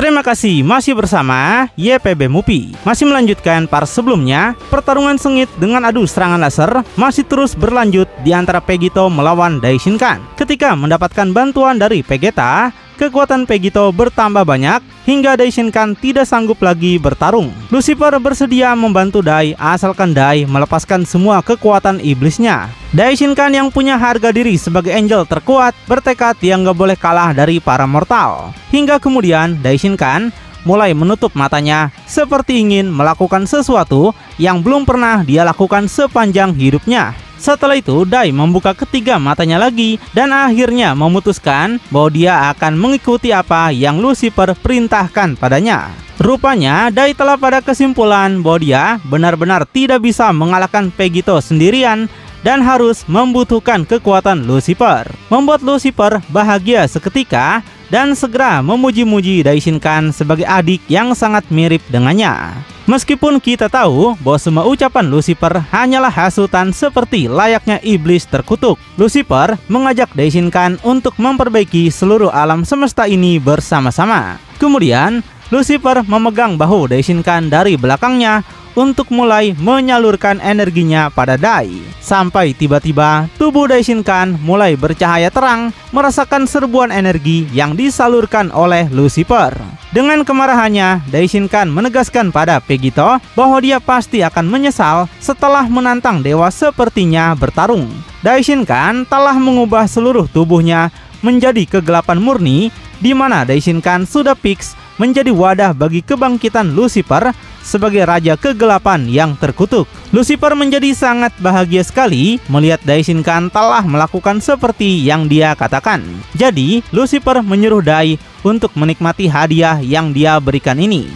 Terima kasih masih bersama YPB Movie. Masih melanjutkan part sebelumnya, pertarungan sengit dengan adu serangan laser masih terus berlanjut di antara Vegito melawan Daishinkan. Ketika mendapatkan bantuan dari Vegeta, kekuatan Vegito bertambah banyak hingga Daishinkan tidak sanggup lagi bertarung. Lucifer bersedia membantu Dai asalkan Dai melepaskan semua kekuatan iblisnya. Daishinkan yang punya harga diri sebagai angel terkuat bertekad yang gak boleh kalah dari para mortal. Hingga kemudian Daishinkan mulai menutup matanya seperti ingin melakukan sesuatu yang belum pernah dia lakukan sepanjang hidupnya. Setelah itu Dai membuka ketiga matanya lagi dan akhirnya memutuskan bahwa dia akan mengikuti apa yang Lucifer perintahkan padanya. Rupanya Dai telah pada kesimpulan bahwa dia benar-benar tidak bisa mengalahkan Vegito sendirian dan harus membutuhkan kekuatan Lucifer. Membuat Lucifer bahagia seketika dan segera memuji-muji Daishinkan sebagai adik yang sangat mirip dengannya. Meskipun kita tahu bahwa semua ucapan Lucifer hanyalah hasutan seperti layaknya iblis terkutuk, Lucifer mengajak Daishinkan untuk memperbaiki seluruh alam semesta ini bersama-sama. Kemudian Lucifer memegang bahu Daishinkan dari belakangnya untuk mulai menyalurkan energinya pada Dai. Sampai tiba-tiba tubuh Daishinkan mulai bercahaya terang, merasakan serbuan energi yang disalurkan oleh Lucifer. Dengan kemarahannya, Daishinkan menegaskan pada Vegito bahwa dia pasti akan menyesal setelah menantang dewa sepertinya bertarung. Daishinkan telah mengubah seluruh tubuhnya menjadi kegelapan murni, di mana Daishinkan sudah fix menjadi wadah bagi kebangkitan Lucifer sebagai raja kegelapan yang terkutuk. Lucifer menjadi sangat bahagia sekali melihat Daishinkan telah melakukan seperti yang dia katakan. Jadi Lucifer menyuruh Dai untuk menikmati hadiah yang dia berikan ini.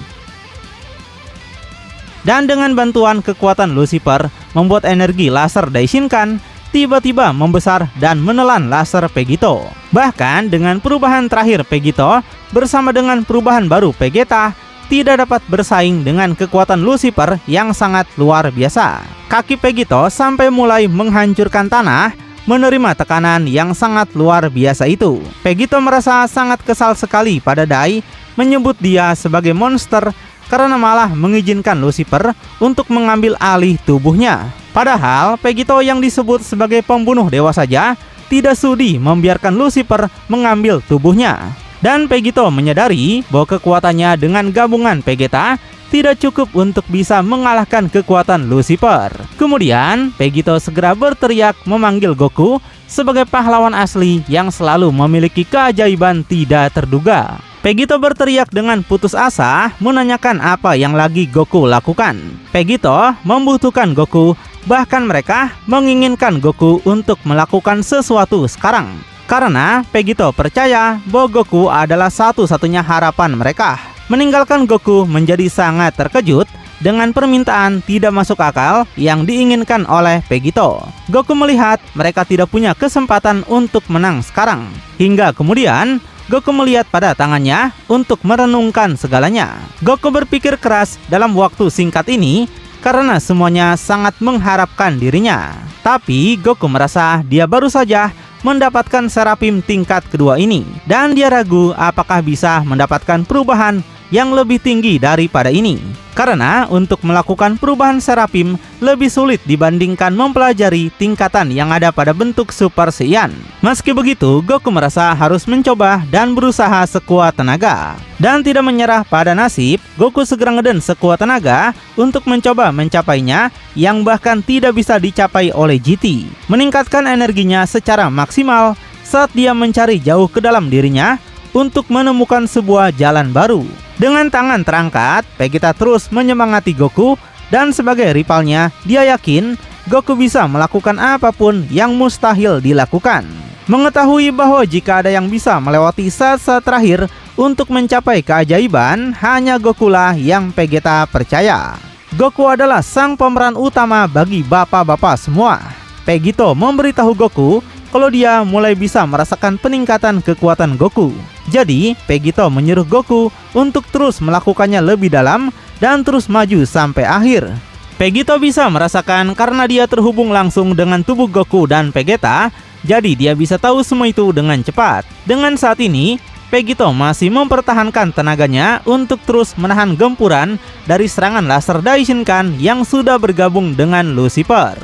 Dan dengan bantuan kekuatan Lucifer membuat energi laser Daishinkan tiba-tiba membesar dan menelan laser Vegito. Bahkan dengan perubahan terakhir Vegito bersama dengan perubahan baru Vegeta tidak dapat bersaing dengan kekuatan Lucifer yang sangat luar biasa. Kaki Vegito sampai mulai menghancurkan tanah menerima tekanan yang sangat luar biasa itu. Vegito merasa sangat kesal sekali pada Dai menyebut dia sebagai monster karena malah mengizinkan Lucifer untuk mengambil alih tubuhnya. Padahal Vegito yang disebut sebagai pembunuh dewa saja tidak sudi membiarkan Lucifer mengambil tubuhnya. Dan Vegito menyadari bahwa kekuatannya dengan gabungan Vegeta tidak cukup untuk bisa mengalahkan kekuatan Lucifer. Kemudian Vegito segera berteriak memanggil Goku sebagai pahlawan asli yang selalu memiliki keajaiban tidak terduga. Vegito berteriak dengan putus asa menanyakan apa yang lagi Goku lakukan. Vegito membutuhkan Goku, bahkan mereka menginginkan Goku untuk melakukan sesuatu sekarang. Karena Vegito percaya bahwa Goku adalah satu-satunya harapan mereka. Meninggalkan Goku menjadi sangat terkejut dengan permintaan tidak masuk akal yang diinginkan oleh Vegito. Goku melihat mereka tidak punya kesempatan untuk menang sekarang. Hingga kemudian Goku melihat pada tangannya untuk merenungkan segalanya. Goku berpikir keras dalam waktu singkat ini karena semuanya sangat mengharapkan dirinya. Tapi Goku merasa dia baru saja mendapatkan Seraphim tingkat kedua ini, dan dia ragu apakah bisa mendapatkan perubahan yang lebih tinggi daripada ini. Karena untuk melakukan perubahan Seraphim lebih sulit dibandingkan mempelajari tingkatan yang ada pada bentuk Super Saiyan. Meski begitu, Goku merasa harus mencoba dan berusaha sekuat tenaga. Dan tidak menyerah pada nasib, Goku segera ngeden sekuat tenaga untuk mencoba mencapainya yang bahkan tidak bisa dicapai oleh GT. Meningkatkan energinya secara maksimal saat dia mencari jauh ke dalam dirinya untuk menemukan sebuah jalan baru. Dengan tangan terangkat, Vegeta terus menyemangati Goku dan sebagai rivalnya, dia yakin Goku bisa melakukan apapun yang mustahil dilakukan. Mengetahui bahwa jika ada yang bisa melewati saat-saat terakhir untuk mencapai keajaiban, hanya Goku lah yang Vegeta percaya. Goku adalah sang pemeran utama bagi bapak-bapak semua. Vegito memberitahu Goku kalau dia mulai bisa merasakan peningkatan kekuatan Goku. Jadi, Vegito menyuruh Goku untuk terus melakukannya lebih dalam dan terus maju sampai akhir. Vegito bisa merasakan karena dia terhubung langsung dengan tubuh Goku dan Vegeta, jadi dia bisa tahu semua itu dengan cepat. Dengan saat ini, Vegito masih mempertahankan tenaganya untuk terus menahan gempuran dari serangan laser Daishinkan yang sudah bergabung dengan Lucifer.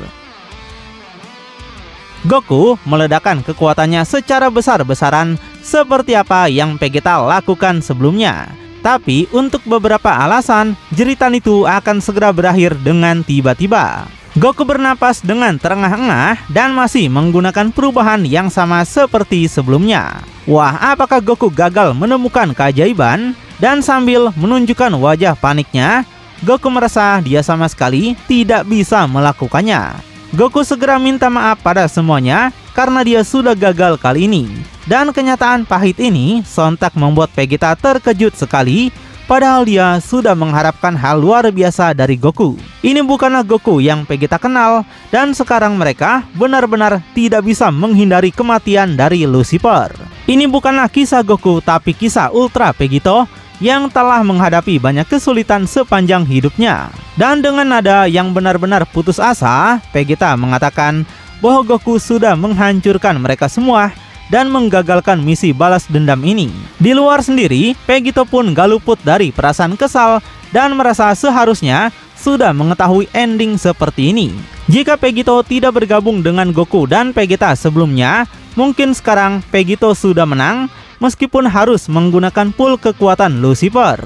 Goku meledakkan kekuatannya secara besar-besaran seperti apa yang Vegeta lakukan sebelumnya. Tapi untuk beberapa alasan, jeritan itu akan segera berakhir dengan tiba-tiba. Goku bernapas dengan terengah-engah dan masih menggunakan perubahan yang sama seperti sebelumnya. Wah, apakah Goku gagal menemukan keajaiban? Dan sambil menunjukkan wajah paniknya, Goku merasa dia sama sekali tidak bisa melakukannya. Goku segera minta maaf pada semuanya karena dia sudah gagal kali ini. Dan kenyataan pahit ini sontak membuat Vegeta terkejut sekali. Padahal dia sudah mengharapkan hal luar biasa dari Goku. Ini bukanlah Goku yang Vegeta kenal, dan sekarang mereka benar-benar tidak bisa menghindari kematian dari Lucifer. Ini bukanlah kisah Goku, tapi kisah Ultra Vegito yang telah menghadapi banyak kesulitan sepanjang hidupnya. Dan dengan nada yang benar-benar putus asa, Vegeta mengatakan bahwa Goku sudah menghancurkan mereka semua dan menggagalkan misi balas dendam ini. Di luar sendiri, Vegito pun gak luput dari perasaan kesal dan merasa seharusnya sudah mengetahui ending seperti ini. Jika Vegito tidak bergabung dengan Goku dan Vegeta sebelumnya, mungkin sekarang Vegito sudah menang meskipun harus menggunakan full kekuatan Lucifer.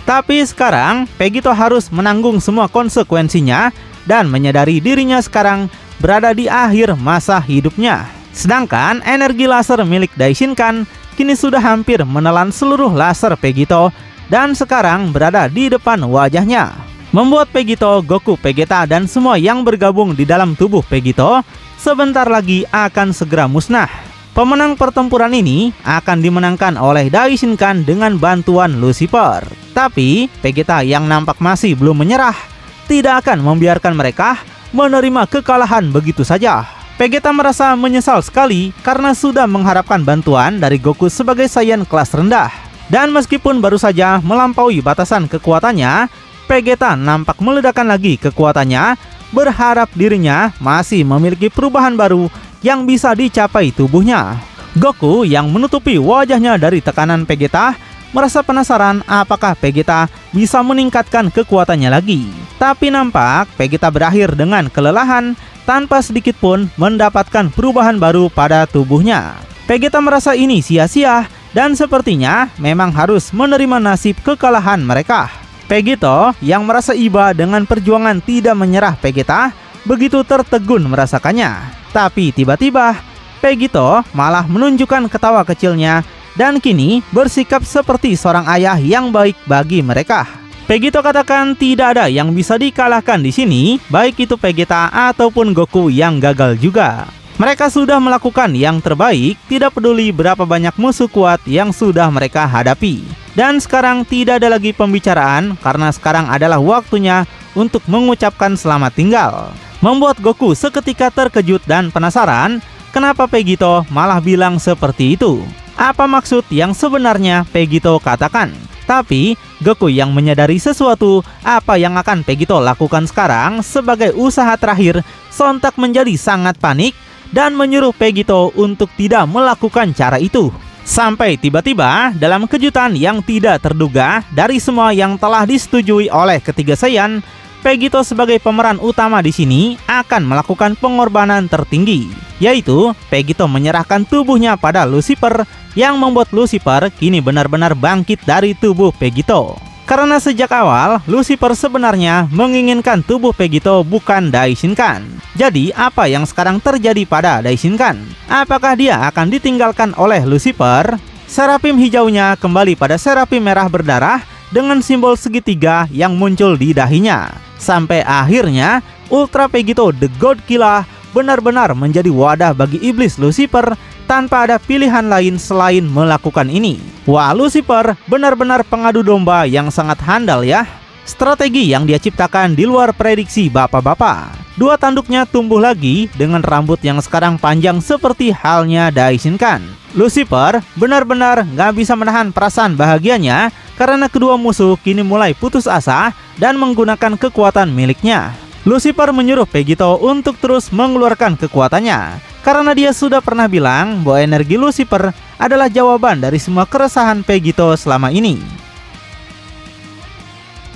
Tapi sekarang Vegito harus menanggung semua konsekuensinya dan menyadari dirinya sekarang berada di akhir masa hidupnya. Sedangkan energi laser milik Daishinkan kini sudah hampir menelan seluruh laser Vegito dan sekarang berada di depan wajahnya. Membuat Vegito, Goku, Vegeta, dan semua yang bergabung di dalam tubuh Vegito sebentar lagi akan segera musnah. Pemenang pertempuran ini akan dimenangkan oleh Daishinkan dengan bantuan Lucifer. Tapi Vegeta yang nampak masih belum menyerah tidak akan membiarkan mereka menerima kekalahan begitu saja. Vegeta merasa menyesal sekali karena sudah mengharapkan bantuan dari Goku sebagai Saiyan kelas rendah. Dan meskipun baru saja melampaui batasan kekuatannya, Vegeta nampak meledakkan lagi kekuatannya, berharap dirinya masih memiliki perubahan baru yang bisa dicapai tubuhnya. Goku yang menutupi wajahnya dari tekanan Vegeta merasa penasaran apakah Vegeta bisa meningkatkan kekuatannya lagi. Tapi nampak Vegeta berakhir dengan kelelahan tanpa sedikit pun mendapatkan perubahan baru pada tubuhnya. Vegeta merasa ini sia-sia dan sepertinya memang harus menerima nasib kekalahan mereka. Vegito yang merasa iba dengan perjuangan tidak menyerah Vegeta begitu tertegun merasakannya. Tapi tiba-tiba Vegito malah menunjukkan ketawa kecilnya dan kini bersikap seperti seorang ayah yang baik bagi mereka. Vegito katakan tidak ada yang bisa dikalahkan di sini, baik itu Vegeta ataupun Goku yang gagal juga. Mereka sudah melakukan yang terbaik, tidak peduli berapa banyak musuh kuat yang sudah mereka hadapi. Dan sekarang tidak ada lagi pembicaraan karena sekarang adalah waktunya untuk mengucapkan selamat tinggal. Membuat Goku seketika terkejut dan penasaran kenapa Vegito malah bilang seperti itu. Apa maksud yang sebenarnya Vegito katakan? Tapi Goku yang menyadari sesuatu apa yang akan Vegito lakukan sekarang sebagai usaha terakhir sontak menjadi sangat panik dan menyuruh Vegito untuk tidak melakukan cara itu. Sampai tiba-tiba dalam kejutan yang tidak terduga dari semua yang telah disetujui oleh ketiga Saiyan, Vegito sebagai pemeran utama di sini akan melakukan pengorbanan tertinggi, yaitu Vegito menyerahkan tubuhnya pada Lucifer yang membuat Lucifer kini benar-benar bangkit dari tubuh Vegito. Karena sejak awal Lucifer sebenarnya menginginkan tubuh Vegito bukan Daishinkan. Jadi apa yang sekarang terjadi pada Daishinkan? Apakah dia akan ditinggalkan oleh Lucifer? Serafim hijaunya kembali pada serafim merah berdarah dengan simbol segitiga yang muncul di dahinya. Sampai akhirnya Ultra Vegito The God Killer benar-benar menjadi wadah bagi iblis Lucifer tanpa ada pilihan lain selain melakukan ini. Wah, Lucifer benar-benar pengadu domba yang sangat handal ya. Strategi yang dia ciptakan di luar prediksi bapak-bapak. Dua tanduknya tumbuh lagi dengan rambut yang sekarang panjang seperti halnya Daishinkan. Lucifer benar-benar gak bisa menahan perasaan bahagianya karena kedua musuh kini mulai putus asa dan menggunakan kekuatan miliknya. Lucifer menyuruh Vegito untuk terus mengeluarkan kekuatannya karena dia sudah pernah bilang bahwa energi Lucifer adalah jawaban dari semua keresahan Vegito selama ini.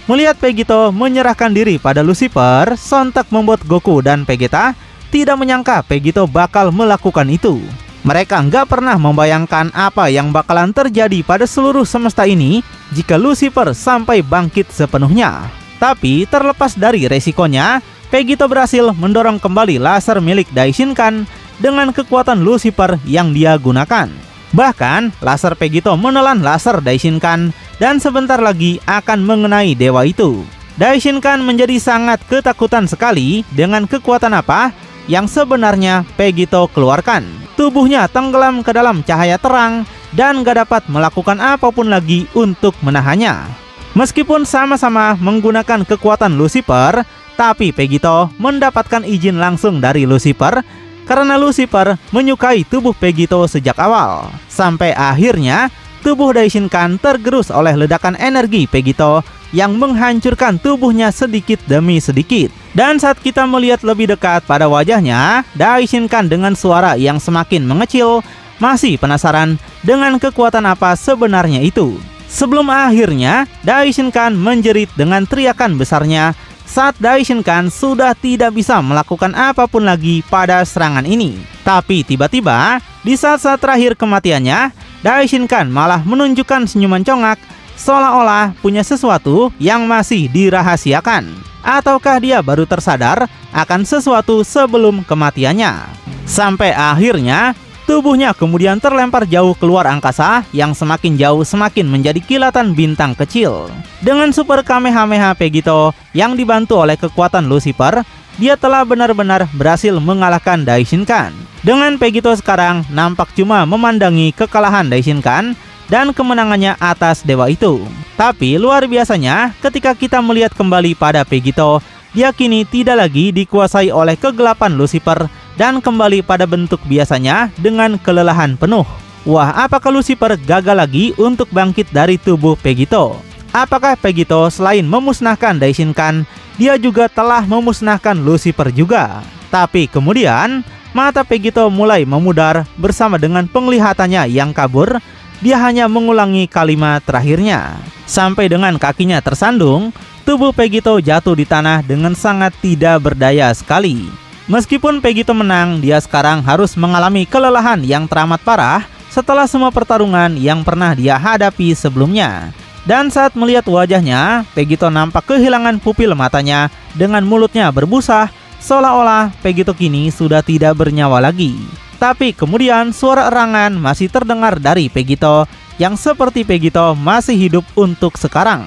Melihat Vegito menyerahkan diri pada Lucifer, sontak membuat Goku dan Vegeta tidak menyangka Vegito bakal melakukan itu. Mereka nggak pernah membayangkan apa yang bakalan terjadi pada seluruh semesta ini jika Lucifer sampai bangkit sepenuhnya. Tapi terlepas dari resikonya, Vegito berhasil mendorong kembali laser milik Daishinkan dengan kekuatan Lucifer yang dia gunakan. Bahkan, laser Vegito menelan laser Daishinkan dan sebentar lagi akan mengenai dewa itu. Daishinkan menjadi sangat ketakutan sekali dengan kekuatan apa yang sebenarnya Vegito keluarkan. Tubuhnya tenggelam ke dalam cahaya terang dan gak dapat melakukan apapun lagi untuk menahannya. Meskipun sama-sama menggunakan kekuatan Lucifer, tapi Vegito mendapatkan izin langsung dari Lucifer karena Lucifer menyukai tubuh Vegito sejak awal. Sampai akhirnya tubuh Daishinkan tergerus oleh ledakan energi Vegito yang menghancurkan tubuhnya sedikit demi sedikit. Dan saat kita melihat lebih dekat pada wajahnya, Daishinkan dengan suara yang semakin mengecil masih penasaran dengan kekuatan apa sebenarnya itu. Sebelum akhirnya Daishinkan menjerit dengan teriakan besarnya saat Daishinkan sudah tidak bisa melakukan apapun lagi pada serangan ini. Tapi tiba-tiba di saat-saat terakhir kematiannya, Daishinkan malah menunjukkan senyuman congak seolah-olah punya sesuatu yang masih dirahasiakan. Ataukah dia baru tersadar akan sesuatu sebelum kematiannya? Sampai akhirnya tubuhnya kemudian terlempar jauh keluar angkasa yang semakin jauh semakin menjadi kilatan bintang kecil. Dengan super Kamehameha Vegito yang dibantu oleh kekuatan Lucifer, dia telah benar-benar berhasil mengalahkan Daishinkan. Dengan Vegito sekarang nampak cuma memandangi kekalahan Daishinkan dan kemenangannya atas dewa itu. Tapi luar biasanya ketika kita melihat kembali pada Vegito, dia kini tidak lagi dikuasai oleh kegelapan Lucifer dan kembali pada bentuk biasanya dengan kelelahan penuh. Wah, apakah Lucifer gagal lagi untuk bangkit dari tubuh Vegito? Apakah Vegito selain memusnahkan Daishinkan, dia juga telah memusnahkan Lucifer juga? Tapi kemudian mata Vegito mulai memudar bersama dengan penglihatannya yang kabur. Dia hanya mengulangi kalimat terakhirnya. Sampai dengan kakinya tersandung, tubuh Vegito jatuh di tanah dengan sangat tidak berdaya sekali. Meskipun Vegito menang, dia sekarang harus mengalami kelelahan yang teramat parah setelah semua pertarungan yang pernah dia hadapi sebelumnya. Dan saat melihat wajahnya, Vegito nampak kehilangan pupil matanya dengan mulutnya berbusa, seolah-olah Vegito kini sudah tidak bernyawa lagi. Tapi kemudian suara erangan masih terdengar dari Vegito yang seperti Vegito masih hidup untuk sekarang.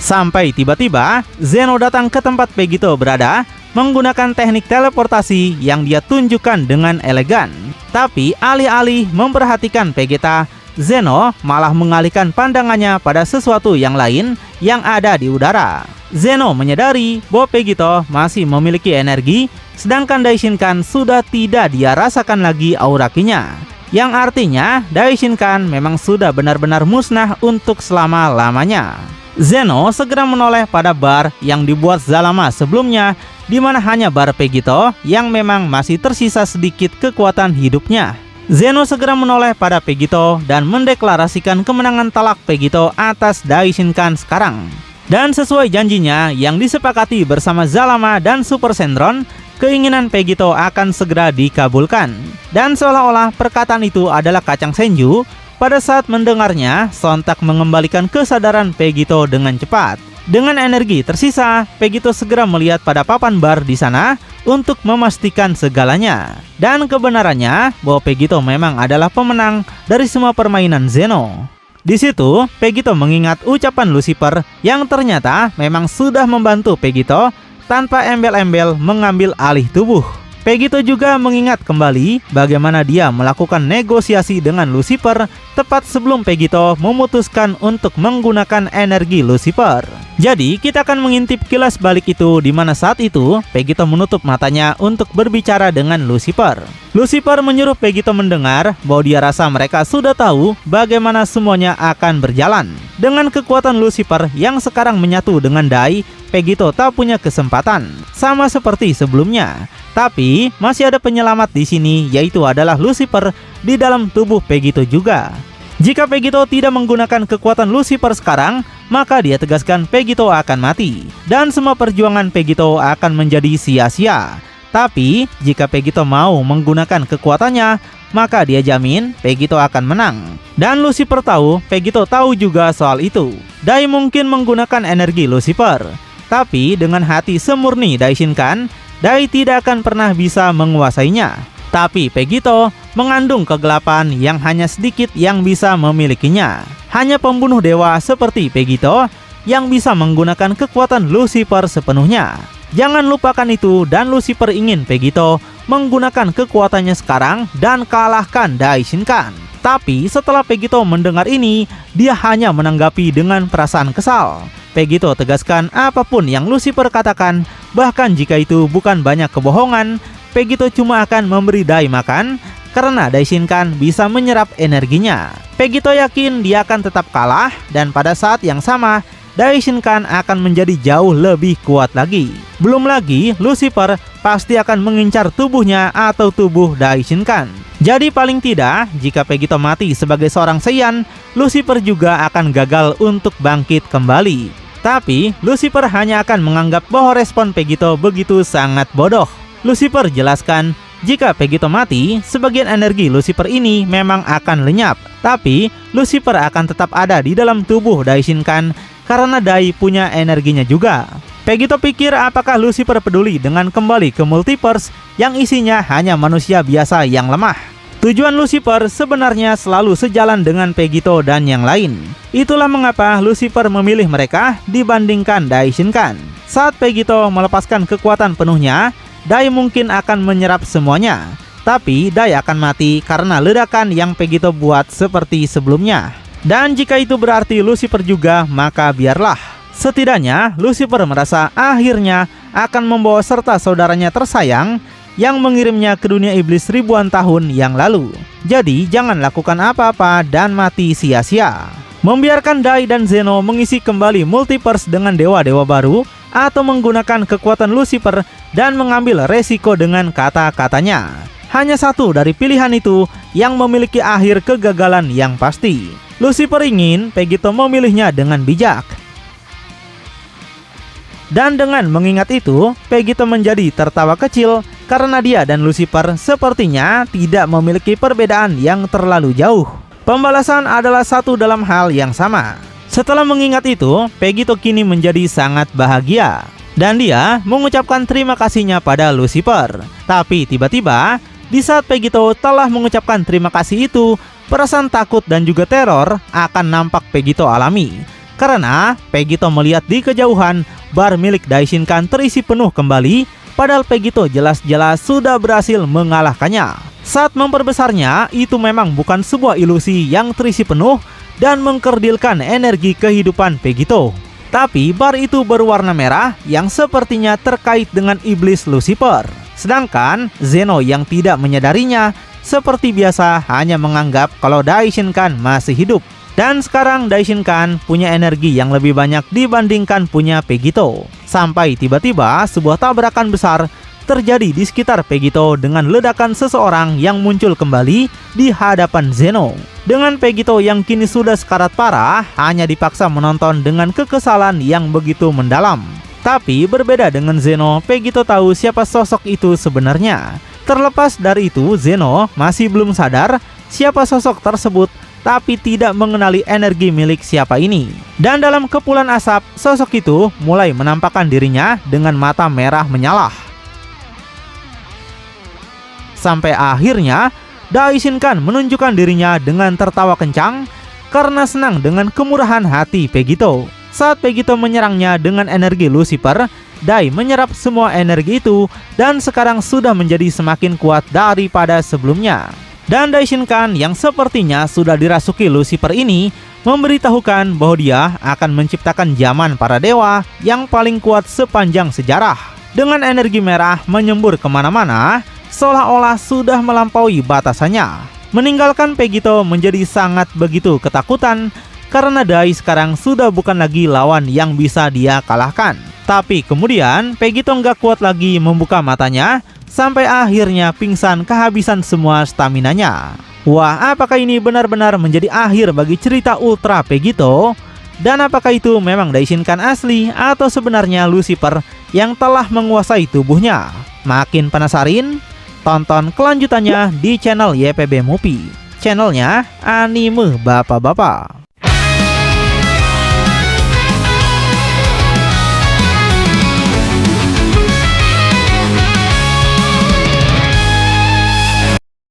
Sampai tiba-tiba Zeno datang ke tempat Vegito berada menggunakan teknik teleportasi yang dia tunjukkan dengan elegan. Tapi alih-alih memperhatikan Vegeta, Zeno malah mengalihkan pandangannya pada sesuatu yang lain yang ada di udara. Zeno menyadari bahwa Vegito masih memiliki energi, sedangkan Daishinkan sudah tidak dia rasakan lagi aura kinya. Yang artinya Daishinkan memang sudah benar-benar musnah untuk selama-lamanya. Zeno segera menoleh pada bar yang dibuat Zalama sebelumnya, di mana hanya bar Vegito yang memang masih tersisa sedikit kekuatan hidupnya. Zeno segera menoleh pada Vegito dan mendeklarasikan kemenangan telak Vegito atas Daishinkan sekarang. Dan sesuai janjinya yang disepakati bersama Zalama dan Super Sendron, keinginan Vegito akan segera dikabulkan. Dan seolah-olah perkataan itu adalah kacang Senju, pada saat mendengarnya sontak mengembalikan kesadaran Vegito dengan cepat. Dengan energi tersisa, Vegito segera melihat pada papan bar di sana untuk memastikan segalanya. Dan kebenarannya bahwa Vegito memang adalah pemenang dari semua permainan Zeno. Di situ, Vegito mengingat ucapan Lucifer yang ternyata memang sudah membantu Vegito tanpa embel-embel mengambil alih tubuh. Vegito juga mengingat kembali bagaimana dia melakukan negosiasi dengan Lucifer tepat sebelum Vegito memutuskan untuk menggunakan energi Lucifer. Jadi kita akan mengintip kilas balik itu, di mana saat itu Vegito menutup matanya untuk berbicara dengan Lucifer. Lucifer menyuruh Vegito mendengar bahwa dia rasa mereka sudah tahu bagaimana semuanya akan berjalan. Dengan kekuatan Lucifer yang sekarang menyatu dengan Dai, Vegito tak punya kesempatan, sama seperti sebelumnya. Tapi masih ada penyelamat di sini, yaitu adalah Lucifer di dalam tubuh Vegito juga. Jika Vegito tidak menggunakan kekuatan Lucifer sekarang, maka dia tegaskan Vegito akan mati, dan semua perjuangan Vegito akan menjadi sia-sia. Tapi, jika Vegito mau menggunakan kekuatannya, maka dia jamin Vegito akan menang. Dan Lucifer tahu, Vegito tahu juga soal itu. Dai mungkin menggunakan energi Lucifer, tapi dengan hati semurni Dai Shinkan, Dai tidak akan pernah bisa menguasainya. Tapi Vegito mengandung kegelapan yang hanya sedikit yang bisa memilikinya. Hanya pembunuh dewa seperti Vegito yang bisa menggunakan kekuatan Lucifer sepenuhnya. Jangan lupakan itu, dan Lucifer ingin Vegito menggunakan kekuatannya sekarang dan kalahkan Dai Shinkan. Tapi setelah Vegito mendengar ini, dia hanya menanggapi dengan perasaan kesal. Vegito tegaskan apapun yang Lucifer katakan, bahkan jika itu bukan banyak kebohongan, Vegito cuma akan memberi Dai makan karena Dai Shinkan bisa menyerap energinya. Vegito yakin dia akan tetap kalah, dan pada saat yang sama Dai Shinkan akan menjadi jauh lebih kuat lagi. Belum lagi Lucifer pasti akan mengincar tubuhnya atau tubuh Dai Shinkan. Jadi paling tidak, jika Vegito mati sebagai seorang Saiyan, Lucifer juga akan gagal untuk bangkit kembali. Tapi Lucifer hanya akan menganggap bahwa respon Vegito begitu sangat bodoh. Lucifer jelaskan, jika Vegito mati, sebagian energi Lucifer ini memang akan lenyap. Tapi Lucifer akan tetap ada di dalam tubuh Dai Shinkan karena Dai punya energinya juga. Vegito pikir apakah Lucifer peduli dengan kembali ke multiverse yang isinya hanya manusia biasa yang lemah. Tujuan Lucifer sebenarnya selalu sejalan dengan Vegito dan yang lain. Itulah mengapa Lucifer memilih mereka dibandingkan Dai Shinkan. Saat Vegito melepaskan kekuatan penuhnya, Dai mungkin akan menyerap semuanya. Tapi Dai akan mati karena ledakan yang Vegito buat seperti sebelumnya. Dan jika itu berarti Lucifer juga, maka biarlah. Setidaknya Lucifer merasa akhirnya akan membawa serta saudaranya tersayang yang mengirimnya ke dunia iblis ribuan tahun yang lalu. Jadi jangan lakukan apa-apa dan mati sia-sia. Membiarkan Dai dan Zeno mengisi kembali multiverse dengan dewa-dewa baru, atau menggunakan kekuatan Lucifer dan mengambil resiko dengan kata-katanya. Hanya satu dari pilihan itu yang memiliki akhir kegagalan yang pasti. Lucifer ingin Vegito memilihnya dengan bijak. Dan dengan mengingat itu, Vegito menjadi tertawa kecil karena dia dan Lucifer sepertinya tidak memiliki perbedaan yang terlalu jauh. Pembalasan adalah satu dalam hal yang sama. Setelah mengingat itu, Vegito kini menjadi sangat bahagia. Dan dia mengucapkan terima kasihnya pada Lucifer. Tapi tiba-tiba, di saat Vegito telah mengucapkan terima kasih itu, perasaan takut dan juga teror akan nampak Vegito alami. Karena Vegito melihat di kejauhan bar milik Dai Shinkan terisi penuh kembali, padahal Vegito jelas-jelas sudah berhasil mengalahkannya. Saat memperbesarnya, itu memang bukan sebuah ilusi yang terisi penuh dan mengkerdilkan energi kehidupan Vegito. Tapi bar itu berwarna merah yang sepertinya terkait dengan iblis Lucifer. Sedangkan Zeno yang tidak menyadarinya seperti biasa hanya menganggap kalau Dai Shinkan masih hidup. Dan sekarang Dai Shinkan punya energi yang lebih banyak dibandingkan punya Vegito. Sampai tiba-tiba sebuah tabrakan besar terjadi di sekitar Vegito dengan ledakan seseorang yang muncul kembali di hadapan Zeno. Dengan Vegito yang kini sudah sekarat parah, hanya dipaksa menonton dengan kekesalan yang begitu mendalam. Tapi berbeda dengan Zeno, Vegito tahu siapa sosok itu sebenarnya. Terlepas dari itu, Zeno masih belum sadar siapa sosok tersebut, tapi tidak mengenali energi milik siapa ini. Dan dalam kepulan asap, sosok itu mulai menampakkan dirinya dengan mata merah menyala. Sampai akhirnya Dai Shinkan menunjukkan dirinya dengan tertawa kencang karena senang dengan kemurahan hati Vegito. Saat Vegito menyerangnya dengan energi Lucifer, Dai menyerap semua energi itu dan sekarang sudah menjadi semakin kuat daripada sebelumnya. Dan Dai Shinkan yang sepertinya sudah dirasuki Lucifer ini memberitahukan bahwa dia akan menciptakan zaman para dewa yang paling kuat sepanjang sejarah. Dengan energi merah menyembur kemana-mana, seolah-olah sudah melampaui batasannya, meninggalkan Vegito menjadi sangat begitu ketakutan karena Dai sekarang sudah bukan lagi lawan yang bisa dia kalahkan. Tapi kemudian Vegito nggak kuat lagi membuka matanya sampai akhirnya pingsan kehabisan semua staminanya. Wah, apakah ini benar-benar menjadi akhir bagi cerita Ultra Vegito? Dan apakah itu memang Daishinkan asli atau sebenarnya Lucifer yang telah menguasai tubuhnya? Makin penasaran? Tonton kelanjutannya di channel YPB Movie, channelnya anime bapak-bapak.